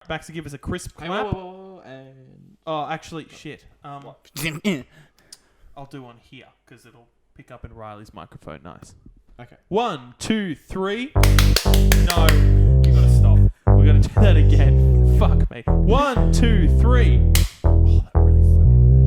Baxter, give us a crisp Hey, clap. and Oh, actually, shit. I'll do one here because it'll pick up in Riley's microphone. Nice. okay. 1, 2, 3. No, you gotta stop. We gotta do that again. Fuck me. 1, 2, 3. Oh, that really fucking hurts.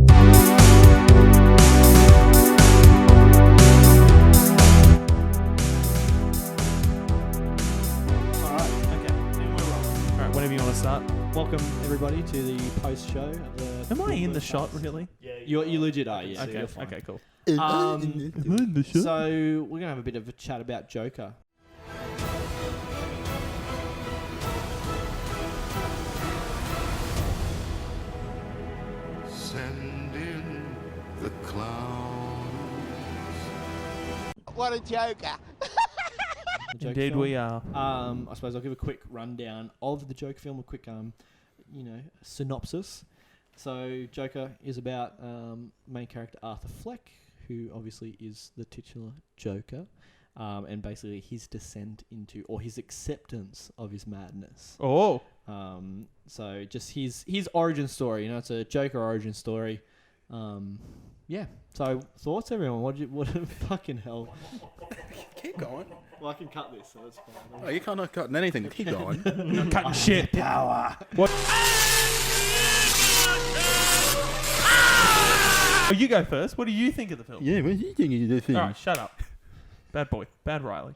Alright, okay. Then we're rolling. Alright, whenever you want to start. Welcome everybody to the post show. Am I in the shot, really? Yeah, You legit are. Yeah. Okay, You're fine. okay, cool. So we're gonna have a bit of a chat about Joker. Send in the clowns. What a joker. The Joker Indeed film. we are. I suppose I'll give a quick rundown of the Joker film, a quick synopsis. So Joker is about main character Arthur Fleck, who obviously is the titular Joker, and basically his descent into, or his acceptance of his madness. Oh. So just his origin story, it's a Joker origin story. Yeah. So thoughts, everyone? What fucking hell? Keep going. Well, I can cut this, so it's fine. Oh, you can't have cutting anything. Keep going. Not cutting shit. Power. What? Oh, you go first. What do you think of the film? Yeah, what do you think of the thing? Alright, shut up. Bad boy. Bad Riley.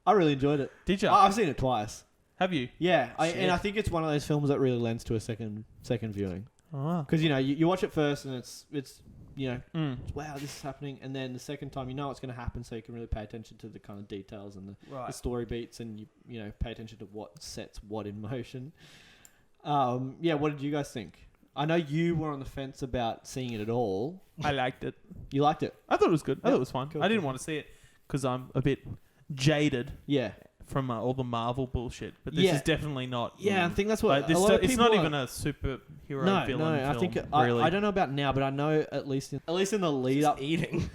I really enjoyed it. Did you? I've seen it twice. Have you? Yeah, Shit. and I think it's one of those films that really lends to a second viewing. Oh. Because you watch it first and it's Mm. wow, this is happening, and then the second time you know it's going to happen, so you can really pay attention to the kind of details and the Right. story beats, and you pay attention to what sets what in motion. Yeah, what did you guys think? I know you were on the fence about seeing it at all. I liked it. You liked it? I thought it was good. I Yep. thought it was fun. Cool, I didn't cool. want to see it because I'm a bit jaded Yeah. from all the Marvel bullshit. But this Yeah. is definitely not. Yeah, I think that's what Like, this a lot of it's people not are- even a superhero No, villain no. film. I think really. I don't know about now, but I know at least in the lead up, Eating.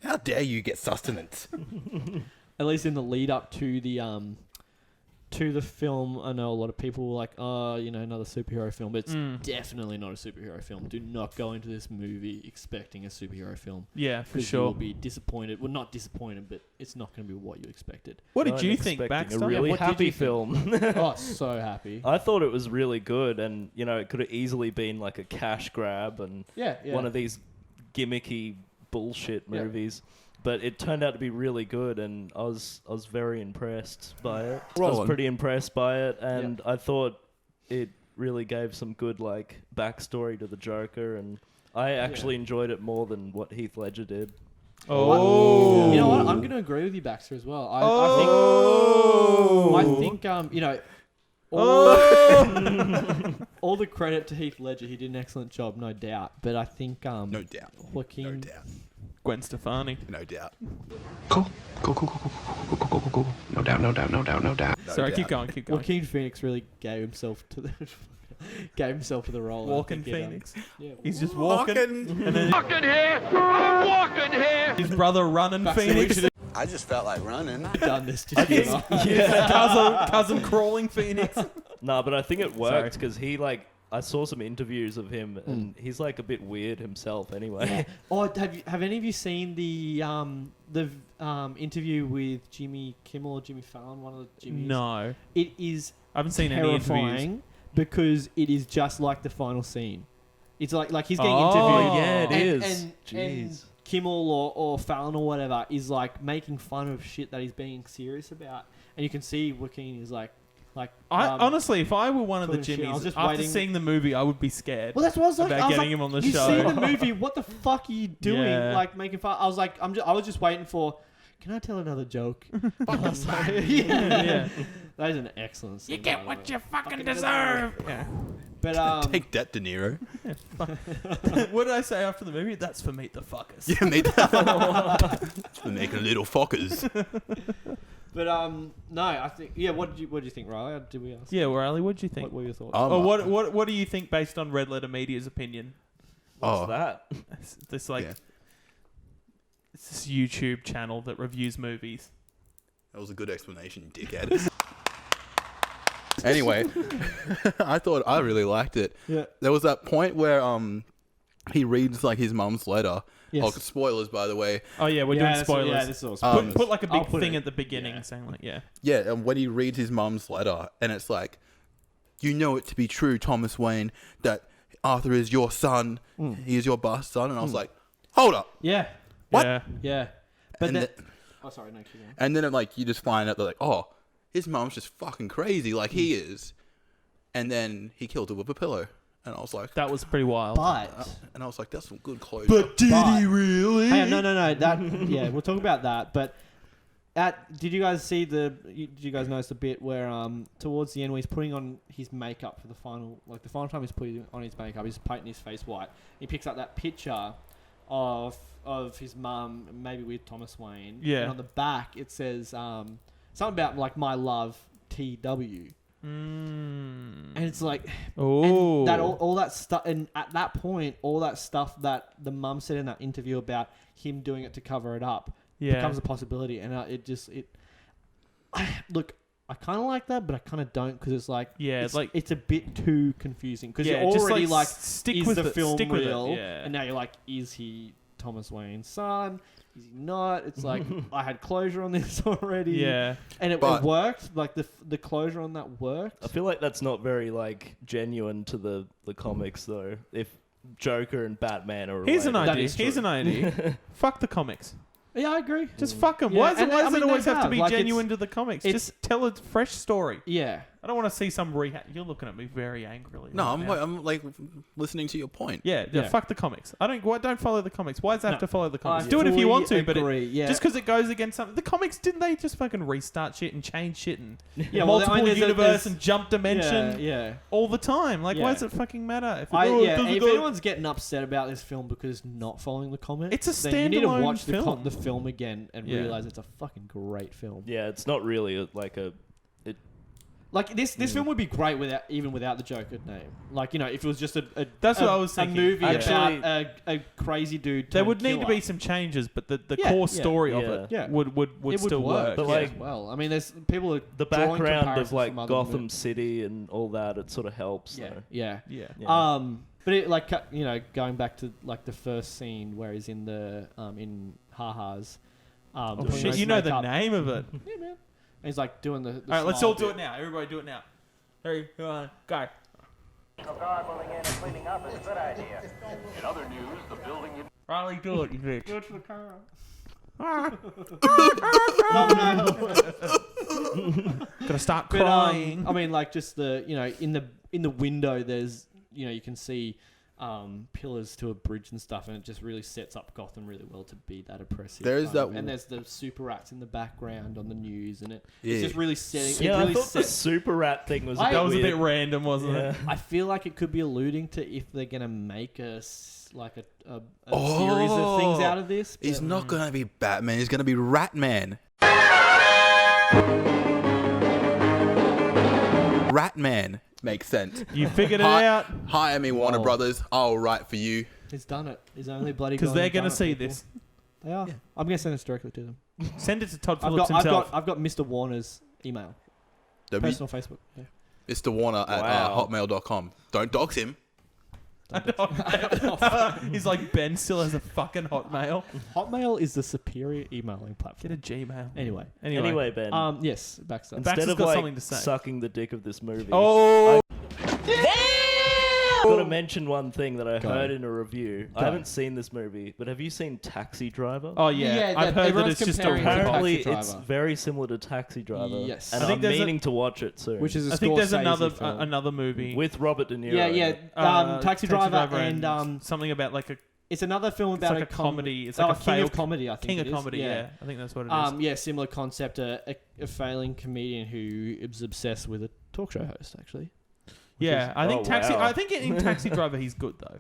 How dare you get sustenance? at least in the lead up to the film, I know a lot of people were like, oh, another superhero film, but it's definitely not a superhero film. Do not go into this movie expecting a superhero film. Yeah, for 'Cause you will sure. be disappointed. Well, not disappointed, but it's not going to be what you expected. What did I'm you think, expecting Baxter? a really what did happy you think? film. Oh, so happy. I thought it was really good, and it could have easily been like a cash grab and Yeah. one of these gimmicky bullshit Yeah. movies. But it turned out to be really good, and I was very impressed by it. I Roland. was pretty impressed by it, and I thought it really gave some good backstory to the Joker, and I actually enjoyed it more than what Heath Ledger did. Oh. You know what? I'm going to agree with you, Baxter, as well. I think all the credit to Heath Ledger. He did an excellent job, no doubt. But I think No doubt. Joaquin. No doubt. Gwen Stefani. No doubt. Cool. No doubt. No Sorry, doubt. keep going. Joaquin Phoenix really gave himself to the role. I Walking think, Phoenix. Yeah. He's just walking. Walking. And then I'm walking here. His brother running Phoenix. I just felt like running. done this to you. cousin crawling Phoenix. No, but I think it worked Sorry. because I saw some interviews of him, and he's a bit weird himself anyway. Oh, have any of you seen the interview with Jimmy Kimmel or Jimmy Fallon? One of the Jimmys. No. It is I haven't seen any interviews. terrifying because it is just like the final scene. It's like he's getting Oh, interviewed. yeah, it and, is. And Jeez. Kimmel or Fallon or whatever is making fun of shit that he's being serious about, and you can see Joaquin is Honestly, if I were one of the talking shit, I was Jimmys, just after waiting- seeing the movie, I would be scared. Well, that's what I was like. About I was getting like, him on the You've show. seen the movie. What the fuck are you doing? Yeah. Making fun. I was like, I was just waiting for. Can I tell another joke? Yeah. That is an excellent scene. You get what you fucking deserve. Yeah. But Take that, De Niro. What did I say after the movie? That's for Meet the Fuckers. Yeah, mate. For making little fuckers. But no, I think what did you think, Riley? Did we ask? Yeah, Riley, what do you think? What were your thoughts? Oh, what do you think based on Red Letter Media's opinion? What's Oh. that? This Yeah. it's this YouTube channel that reviews movies. That was a good explanation, you dickhead. Anyway, I really liked it. Yeah. There was that point where he reads like his mum's letter. Yes. Oh, spoilers, by the way. Oh yeah, we're doing spoilers. Yeah, this is all spoilers. Put like a I'll big put thing it- at the beginning yeah. saying like, yeah. Yeah, and when he reads his mum's letter, and it's like, you know it to be true, Thomas Wayne, that Arthur is your son. He is your bastard son. And I was like, hold up. Yeah. What? Yeah. Yeah. But And then, the- oh, sorry, no, keep going. And then like you just find out that like, oh, his mum's just fucking crazy like he is. And then he killed her with a pillow. And I was like, That was pretty wild. But and I was like, that's some good closure. did But- he really? hang on, no. That yeah, we'll talk about that. But did you guys see did you guys notice the bit where towards the end where he's putting on his makeup for the final time he's putting on his makeup, he's painting his face white. He picks up that picture of his mum, maybe with Thomas Wayne. Yeah. And on the back it says something about like my love TW. And it's like, Oh. and that all that stuff, and at that point, all that stuff that the mum said in that interview about him doing it to cover it up becomes a possibility, and look, I kind of like that, but I kind of don't because it's like, Yeah, it's like- it's a bit too confusing because Yeah, you're just, already like, like, stick is with the it, film stick with it, real? yeah. And now you're like, is he Thomas Wayne's son? Is he not? It's like I had closure on this already. Yeah. And it But- worked. Like the closure on that worked. I feel like that's not very like genuine to the comics though. If Joker and Batman are Here's an related. idea. is Here's true. an idea. Fuck the comics. Yeah, I agree. Just fuck them. Yeah, Why does and it, why I does mean, it always they have to be have. Like, genuine to the comics? it's- Just tell a fresh story. Yeah. I don't want to see some rehash. You're looking at me very angrily. No, right I'm now. like listening to your point. Yeah, Yeah. fuck the comics. Don't follow the comics. Why does that have No. to follow the comics? I Do it if you fully want to, but agree, yeah. just because it goes against something. The comics, didn't they just fucking restart shit and change shit and Yeah, well, multiple I mean, universe there's- and jump dimension Yeah. all the time? Like, why Yeah. does it fucking matter? If, If anyone's getting upset about this film because not following the comics, It's a then you need to standalone watch film. the film again and Yeah. realize it's a fucking great film. Yeah, it's not really like a. Like this film would be great without the Joker name. Like, you know, if it was just a That's what I was a thinking. movie Actually- about a crazy dude. there turned would need to killer. be some changes, but the Yeah, core yeah, story of yeah. it Yeah. would It would still work. But, yeah, like, as well. I mean, there's people are The drawing background of comparisons like from other Gotham movies. City and all that, it sort of helps. Yeah, though. yeah. Yeah. Yeah. But it, like, you know, going back to like the first scene where he's in the in Ha-Ha's. Oh doing shit! his You know the makeup. name of it. Yeah, man. And he's like doing the. All right, let's all do it now. Everybody do it now. 3, 2, 1, go. Riley, do it, you bitch. Do it for the camera. Gotta start But, crying. I mean, like, just the, you know, in the window, there's, you know, you can see pillars to a bridge and stuff, and it just really sets up Gotham really well to be that oppressive. There is that and there's the super rats in the background on the news, and it's Yeah. just really setting. Yeah, it really I thought the sets. super rat thing was. I- That was a weird. bit random, wasn't Yeah. it? I feel like it could be alluding to if they're gonna make a series of Oh. things out of this. He's but- not gonna be Batman. He's gonna be Ratman. Ratman makes sense. You figured it Hi- out Hire me, Warner Whoa. Brothers. I'll write for you. He's done it. He's only bloody because gone they're and done gonna it, see people. this. They are. I'm gonna send this directly to them. Send it to Todd I've Phillips got himself. I've got Mr. Warner's email, personal Facebook. Yeah. Mr. Warner at Wow. hotmail.com. Don't dox him. He's like, Ben still has a fucking Hotmail. Hotmail is the superior emailing platform. Get a Gmail. Anyway. Anyway, Ben. Yes, Baxter. Baxter's Instead of got like something to say. sucking the dick of this movie, Oh, I've got to mention one thing that I Go. heard in a review. Go. I haven't seen this movie, but have you seen Taxi Driver? oh yeah. Yeah, I've that- heard that everyone's it's just a comparing it to rip-off. Apparently, Taxi it's Driver. very similar to Taxi Driver. Yes. and I think I'm there's a- meaning to watch it soon. Which is a I think there's Scorsese another film. another movie with Robert De Niro. yeah, in yeah. it. Taxi Driver and something about like a it's another film about like a comedy. It's like a King failed of comedy. I think king it of is. comedy. Yeah. I think that's what it is. Yeah, similar concept. A failing comedian who is obsessed with a talk show host. Actually, Yeah, I think Oh, Taxi. wow. I think in Taxi Driver he's good though.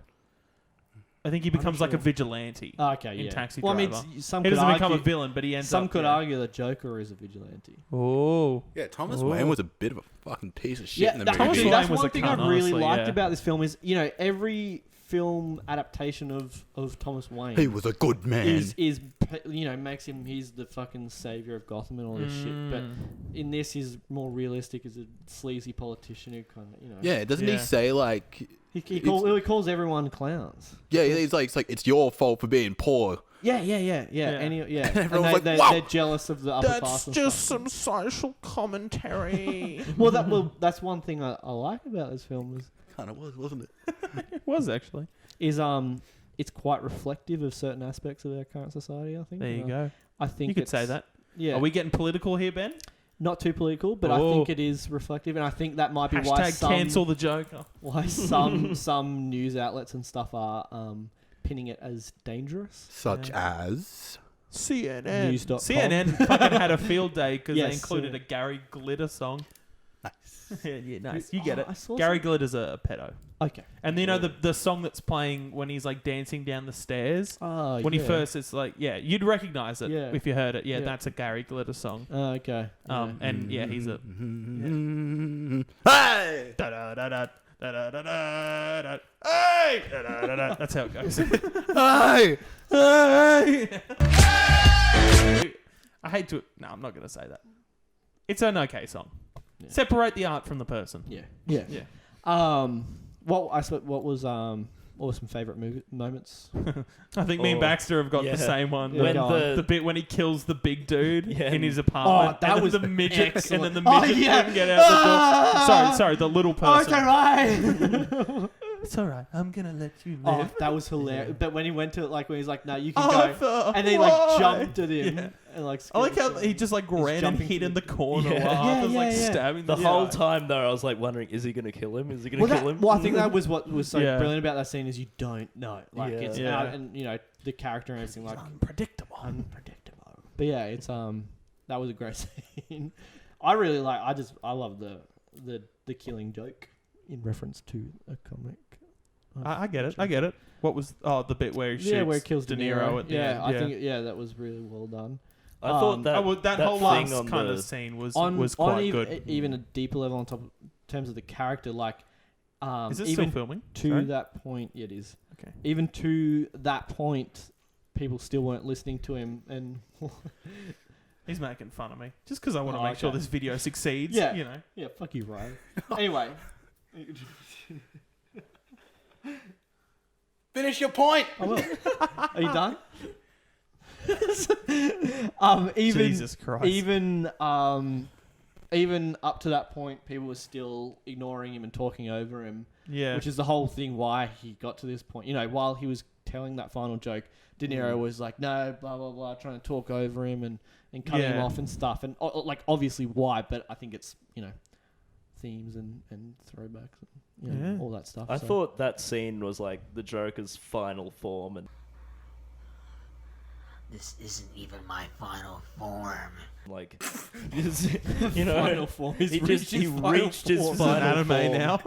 I think he becomes like a sure. vigilante. okay, In yeah. Taxi well, I Driver. mean, some He could doesn't become a argue, villain, but he ends some up. could yeah. argue the Joker is a vigilante. Oh, Yeah, Thomas Ooh. Wayne was a bit of a fucking piece of shit in the that- movie. Thomas actually, Wayne that's was one a thing cunt, I really honestly, liked yeah. about this film is, you know, every film adaptation of Thomas Wayne. He was a good man. Is makes him he's the fucking savior of Gotham and all this shit. But in this, he's more realistic as a sleazy politician who kind of Yeah, doesn't he say like he calls everyone clowns. Yeah, he's like it's your fault for being poor. Yeah. And everyone's like, they, wow, they're jealous of the upper class. That's just some social commentary. That's one thing I like about this film kind of was, wasn't it? It was actually. is it's quite reflective of certain aspects of our current society. I think. There you go. I think You could say that. Yeah. Are we getting political here, Ben? Not too political, but I think it is reflective, and I think that might be why cancel the Joker. Why some news outlets and stuff are pinning it as dangerous. Such as CNN. News.com. CNN fucking had a field day because Yes, they included a Gary Glitter song. nice. Yeah, nice. You get I it. saw Gary Glitter's a pedo. Okay. And the song that's playing when he's like dancing down the stairs. When he first, it's like, you'd recognize it if you heard it. Yeah, that's a Gary Glitter song. Okay. And he's a. Hey! Hey! That's how it goes. Hey! I hate to. No, I'm not going to say that. It's an okay song. Yeah. Separate the art from the person. Yeah. What was some favorite moments? I think me and Baxter have got the same one. Yeah. When The bit when he kills the big dude Yeah. in his apartment. that and was the midget, excellent. and then the midget couldn't get out the door. Sorry, the little person. right. It's all right. I'm gonna let you Oh, live. that was hilarious. But when he went to it, like when he's like, "No, you can Oh, go," and they like jumped at him Yeah. and like. I like how scared he him. just like ran and jumping hid to in the the- corner Yeah. while Yeah, others like yeah. stabbing The the whole guy. time though, I was like wondering, is he going to kill him? Is he going to kill him? Well, I think that was what was so Yeah. brilliant about that scene is you don't know, like Yeah. it's Yeah. and the character and everything like Unpredictable. unpredictable. But yeah, it's that was a great scene. I really like. I love the killing joke in reference to a comic. I get it. What was the bit where he shoots where it kills De Niro at the end? I think that was really well done. I thought that that whole thing last on kind the- of scene was On quite good. Even a deeper level on top in terms of the character, like Is it even still filming? to Sorry? that point, it is. Okay. Even to that point, people still weren't listening to him, and He's making fun of me just because I want to Oh, make sure okay. this video succeeds. Yeah. You know. yeah, fuck you, Ryan. Anyway, Finish your point. I will. Are you done? Even Jesus Christ. even up to that point, people were still ignoring him and talking over him. Yeah. Which is the whole thing why he got to this point. You know, while he was telling that final joke, De Niro was like, no, blah, blah, blah, trying to talk over him and cutting him Yeah. off and stuff. And, like, obviously why, but I think it's, themes and throwbacks and, all that stuff. I so. thought that scene was like the Joker's final form, and This isn't even my final form. like, Final form. he reached his This final is an anime form. now.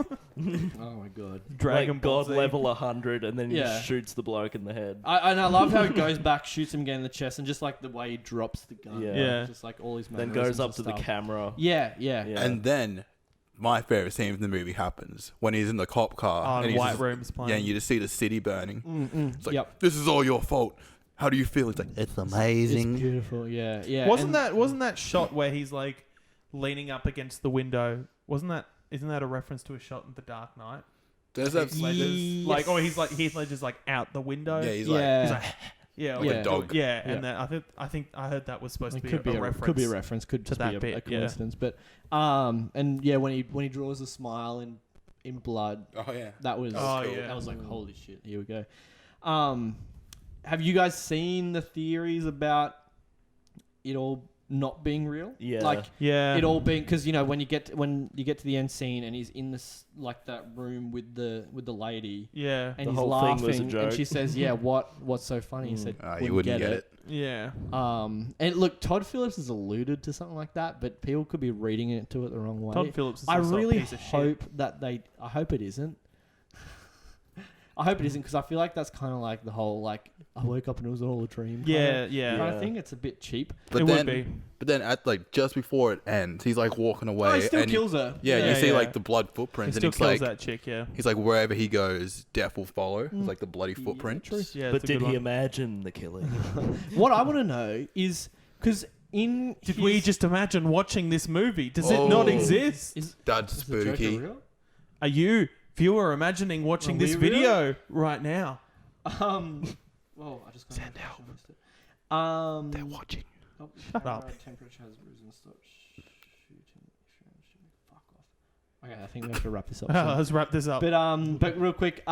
Oh, my God. Dragon like Ball God Z. level 100, and then he Yeah. just shoots the bloke in the head. And I love how he goes back, shoots him again in the chest, and just like the way he drops the gun. Yeah. Yeah. Just like all his Then mannerisms goes up and to the stuff. camera. Yeah. Yeah. And then my favorite scene from the movie happens when he's in the cop car. Oh, and and he's White just- Room's playing. Yeah, and you just see the city burning. It's like, Yep. this is all your fault. How do you feel? It's like, it's It's amazing. beautiful. Yeah. Yeah. Wasn't and- that shot where he's like leaning up against the window? Isn't that a reference to a shot in The Dark Knight? There's that, Heath Ledger's, like, or he's like Heath Ledger's like out the window. yeah, he's Yeah. He's like, yeah, like a dog. Yeah, Yeah. and that I think I heard that was supposed It to be could be a reference. Could be a reference. Could to just that be a bit, yeah. coincidence. But and yeah, when he draws a smile in blood, Oh, yeah. that was Oh, yeah. that was like holy shit. Here we go. Have you guys seen the theories about it all not being real? Yeah. Like Yeah, it all being because when you get to the end scene and he's in this like that room with the lady. Yeah, And The he's whole laughing, thing was a and joke. she says, "Yeah, what's so funny?" He said, You wouldn't get it. yeah. And look, Todd Phillips has alluded to something like that, but people could be reading it to it the wrong way. Todd Phillips is I also really a piece of shit. hope that I hope it isn't. I hope it isn't, because I feel like that's kind of like the whole like I woke up and it was all a dream. Yeah, kind yeah. of thing. It's a bit cheap. But It then, would be. But then at like just before it ends, he's like walking away. Oh, he still and kills her. Yeah, Yeah, you see yeah. like the blood He footprints, still and he's kills like, that chick, yeah. he's like, wherever he goes, death will follow. It's like the bloody footprints. true. Yeah, But it's a did good he one. imagine the killing? What I want to know is because in Did we just imagine watching this movie? Does it Oh. not exist? That's is the Joker spooky. real? Are you, viewer, imagining watching Are this we real? video right now? Whoa, I just got Send help. They're watching. Shut up. Temperature has risen. Stop shooting. Fuck off. Okay, I think we have to wrap this up. soon. Let's wrap this up. But real quick,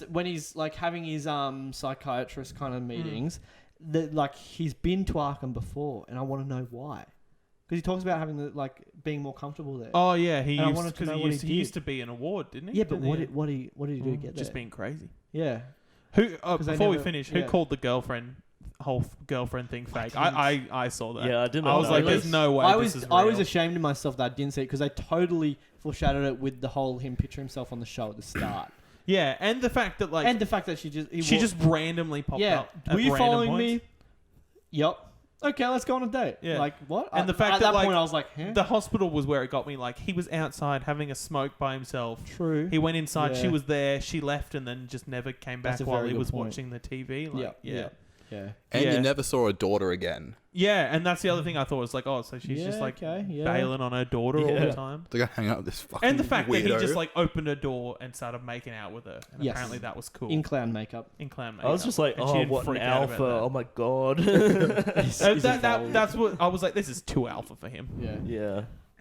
when he's like having his psychiatrist kind of meetings, that like he's been to Arkham before, and I want to know why. Because he talks about having the like being more comfortable there. Oh yeah, And I wanted to know what he he used did. to be an award, didn't he? yeah, but Didn't he? what did he do to get there? Just being crazy. Yeah. Who? 'Cause they Before we never- finish, yeah. who called the girlfriend girlfriend thing fake? I saw that. Yeah, I didn't I was know. like, Really? there's no way I this was is I was real. ashamed of myself that I didn't see it because they totally foreshadowed it with the whole him picture himself on the show at the start, Yeah, and the fact that like and the fact that she she just randomly popped yeah. up. at Were you random following points. me? Yup. Okay, let's go on a date. Yeah. Like what? And the fact at that, that like, point I was like, huh? The hospital was where it got me. Like he was outside having a smoke by himself. True. He went inside. She Yeah. was there. She left and then just never came back That's a while very he good was point. watching the TV. Like, yeah. And Yeah. you never saw a daughter again. Yeah, and that's the other thing I thought was like, oh, so she's just Yeah, like okay, yeah. bailing on her daughter all Yeah. the time. They're gonna hang out with this fucking And the fact weirdo. that he just like opened a door and started making out with her, and Yes. apparently that was cool In clown makeup. in clown makeup. I was just like, And she oh, didn't what an freak out about alpha! that. Oh my god. That's what I was like. This is too alpha for him. Yeah.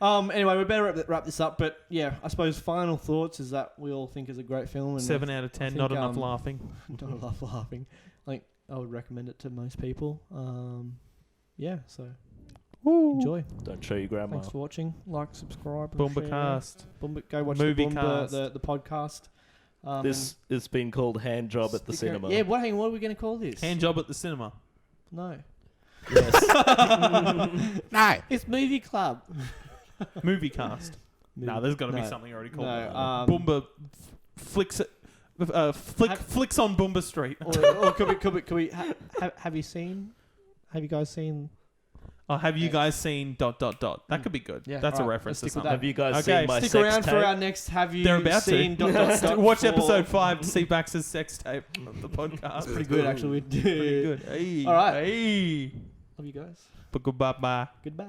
yeah. Anyway, we better wrap this up. But yeah, I suppose final thoughts is that we all think is a great film. And 7 out of 10. think, Not enough laughing. Not enough laughing. Like I would recommend it to most people. Yeah. So enjoy. Don't show your grandma. Thanks for watching. Like, subscribe. and Boomba share. cast. Boomba, go watch Movie the Boomba, cast. the podcast. This has been called Hand Job at the stick around- Cinema. Yeah. Hang on, what are we going to call this? Hand job at the cinema. No. Yes. No. It's Movie Club. Movie cast. No, there's got to be No. something already called. No, that. Boomba flicks it. Flicks on Boomba Street. or could we have you guys seen? Oh, have you guys seen ... That could be good. Yeah, that's a alright, reference to let's stick with something. Have you guys Okay, seen my Stick sex around tape? for our next. Have you They're about seen to. ... Watch 4? episode 5 to see Bax's sex tape of the podcast. Pretty good, actually. Pretty good. Hey, All right. Hey. Love you guys. But goodbye. Bye. Goodbye.